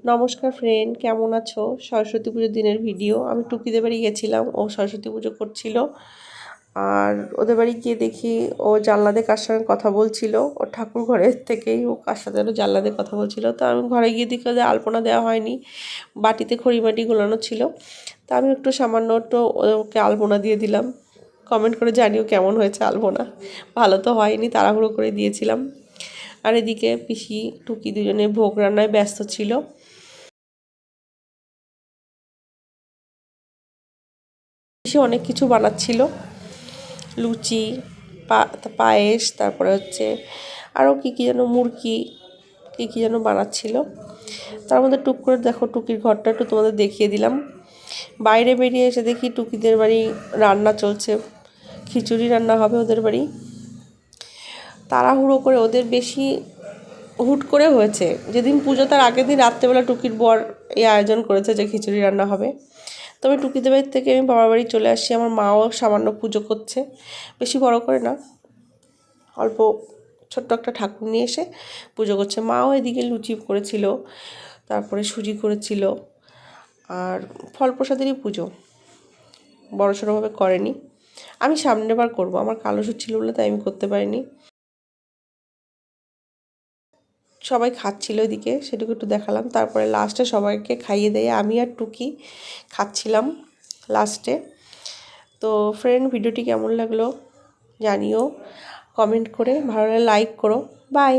নমস্কার ফ্রেন্ড, কেমন আছো? সরস্বতী পুজোর দিনের ভিডিও। আমি টুকিদের বাড়ি গেছিলাম, ও সরস্বতী পুজো করছিল। আর ওদের বাড়ি গিয়ে দেখি ও জানলাতে কার সঙ্গে কথা বলছিল। ও ঠাকুর ঘরের থেকেই ও কার সাথে জানলাতে কথা বলছিল। তো আমি ঘরে গিয়ে দেখি ওদের আলপনা দেওয়া হয়নি, বাটিতে খড়িমাটি গোলানো ছিল। তা আমি একটু সামান্য একটু ওকে আলপনা দিয়ে দিলাম। কমেন্ট করে জানিও কেমন হয়েছে আলপনা। ভালো তো হয়নি, তাড়াহুড়ো করে দিয়েছিলাম। আর এদিকে পিসি টুকি দুজনে ভোগ রান্নায় ব্যস্ত ছিল। পিসি অনেক কিছু বানাচ্ছিল, লুচি, পায়েস, তারপরে হচ্ছে আরও কী কী যেন মুরকি, কী কী যেন বানাচ্ছিল। তার মধ্যে টুক করে দেখো টুকির ঘরটা একটু তোমাদের দেখিয়ে দিলাম। বাইরে বেরিয়ে এসে দেখি টুকিদের বাড়ি রান্না চলছে, খিচুড়ি রান্না হবে ওদের বাড়ি। তাড়াহুড়ো করে ওদের বেশি হুট করে হয়েছে। যেদিন পুজো তার আগের দিন রাত্রেবেলা টুকির বর এই আয়োজন করেছে যে খিচুড়ি রান্না হবে। তবে টুকিদের বাড়ির থেকে আমি বাবার বাড়ি চলে আসছি। আমার মাও সামান্য পুজো করছে, বেশি বড় করে না, অল্প ছোট্ট একটা ঠাকুর নিয়ে এসে পুজো করছে। মাও এদিকে লুচি করেছিল, তারপরে সুজি করেছিল। আর ফল প্রসাদেরই পুজো, বড়সড়ভাবে করেনি। আমি সামনের বার করবো, আমার কালো সুচ ছিল বলে তাই আমি করতে পারিনি। সবাই খাচ্ছিল এদিকে, সেটুকু একটু দেখালাম। তারপরে লাস্টে সবাইকে খাইয়ে দিয়ে আমি আর টুকি খাচ্ছিলাম লাস্টে। তো ফ্রেন্ড, ভিডিওটি কেমন লাগলো জানিও কমেন্ট করে, ভালো লাগলে লাইক করো। বাই।